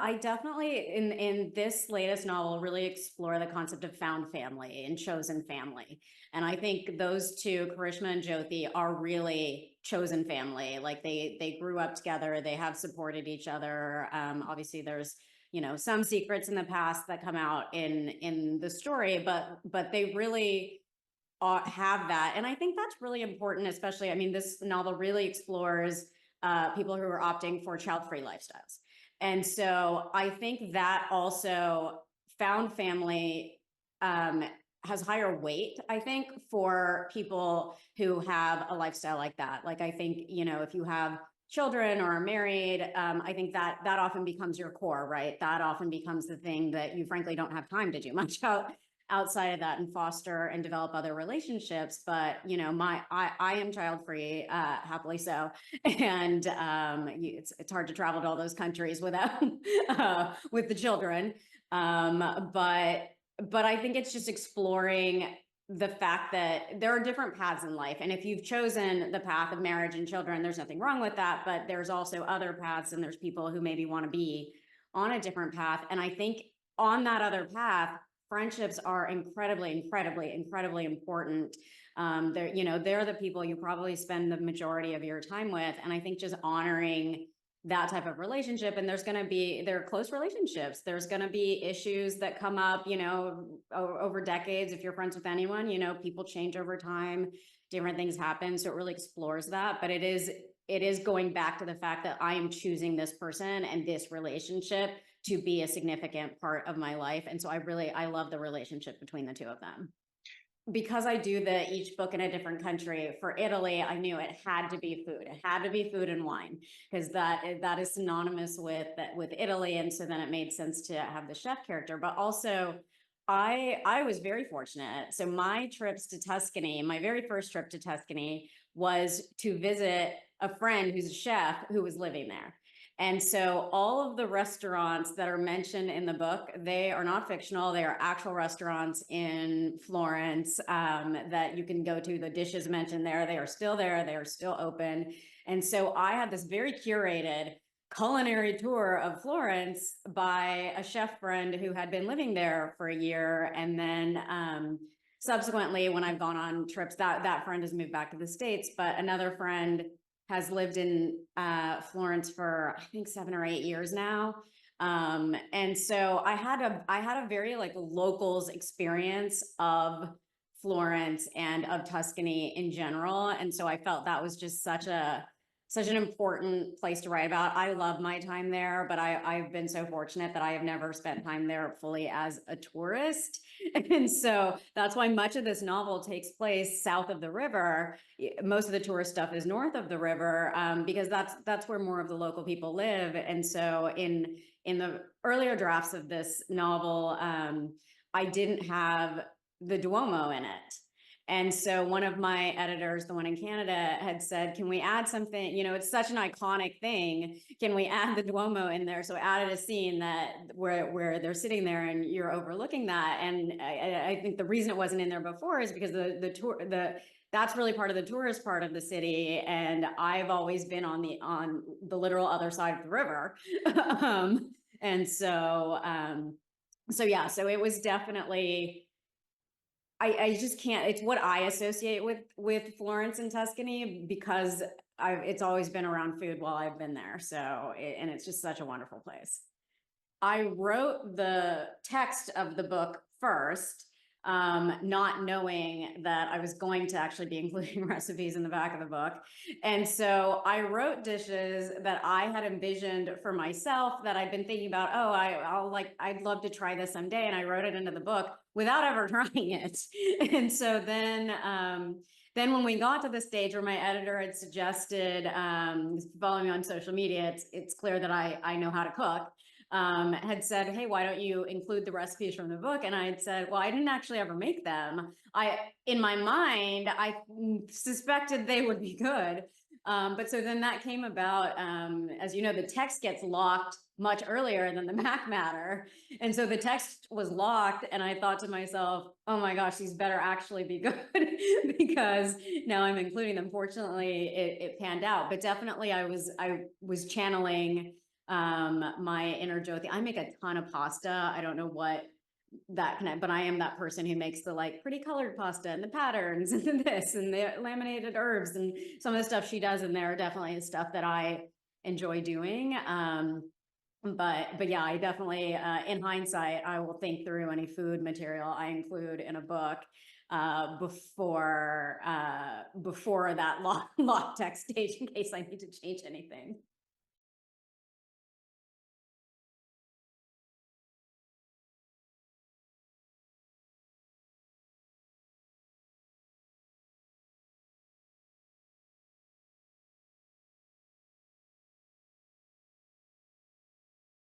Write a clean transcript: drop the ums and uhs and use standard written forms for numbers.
I definitely in this latest novel really explore the concept of found family and chosen family. And I think those two, Karishma and Jyoti, are really chosen family. Like they grew up together, they have supported each other. Obviously there's, you know, some secrets in the past that come out in the story, but they really have that. And I think that's really important, especially, I mean, this novel really explores people who are opting for child-free lifestyles. And so I think that also found family has higher weight, I think, for people who have a lifestyle like that. Like, I think, you know, if you have children or are married, I think that often becomes your core, right? That often becomes the thing that you frankly don't have time to do much outside of that and foster and develop other relationships. But, you know, I am child free, happily so. And it's hard to travel to all those countries without, with the children. But I think it's just exploring the fact that there are different paths in life. And if you've chosen the path of marriage and children, there's nothing wrong with that. But there's also other paths, and there's people who maybe want to be on a different path. And I think on that other path, friendships are incredibly important. They're, you know, they're the people you probably spend the majority of your time with. And I think just honoring that type of relationship, and there are close relationships. There's going to be issues that come up, you know, over decades. If you're friends with anyone, you know, people change over time, different things happen. So it really explores that. But it is going back to the fact that I am choosing this person and this relationship to be a significant part of my life. And so I love the relationship between the two of them. Because I do each book in a different country, for Italy, I knew it had to be food. It had to be food and wine, because that is synonymous with Italy. And so then it made sense to have the chef character. But also, I was very fortunate. So my trips to Tuscany, my very first trip to Tuscany, was to visit a friend who's a chef who was living there. And so all of the restaurants that are mentioned in the book, they are not fictional. They are actual restaurants in Florence that you can go to. The dishes mentioned there, they are still there. They are still open. And so I had this very curated culinary tour of Florence by a chef friend who had been living there for a year. And then subsequently, when I've gone on trips, that friend has moved back to the States, but another friend has lived in Florence for, I think, 7 or 8 years now. And so I had a very like locals experience of Florence and of Tuscany in general. And so I felt that was just such an important place to write about. I love my time there, but I've been so fortunate that I have never spent time there fully as a tourist. And so that's why much of this novel takes place south of the river. Most of the tourist stuff is north of the river, because that's where more of the local people live. And so in the earlier drafts of this novel, I didn't have the Duomo in it. And so one of my editors, the one in Canada, had said, can we add something? You know, it's such an iconic thing. Can we add the Duomo in there? So I added a scene where they're sitting there and you're overlooking that. And I think the reason it wasn't in there before is because that's really part of the tourist part of the city. And I've always been on the literal other side of the river. And so yeah, so it was definitely, I just can't, it's what I associate with Florence and Tuscany, because it's always been around food while I've been there. So, and it's just such a wonderful place. I wrote the text of the book first, not knowing that I was going to actually be including recipes in the back of the book. And so I wrote dishes that I had envisioned for myself that I'd been thinking about, oh, I'd love to try this someday. And I wrote it into the book without ever trying it. And so then when we got to the stage where my editor had suggested, following me on social media, it's clear that I know how to cook. Had said, hey, why don't you include the recipes from the book? And I had said, well, I didn't actually ever make them. In my mind, I suspected they would be good. But so then that came about, as you know, the text gets locked much earlier than the Mac matter. And so the text was locked, and I thought to myself, oh my gosh, these better actually be good because now I'm including them. Fortunately, it panned out, but definitely I was channeling My inner Jyoti. I make a ton of pasta. I don't know what that can, but I am that person who makes the like pretty colored pasta and the patterns and this and the laminated herbs, and some of the stuff she does in there definitely is stuff that I enjoy doing. But yeah, I definitely, in hindsight, I will think through any food material I include in a book before that law text stage in case I need to change anything.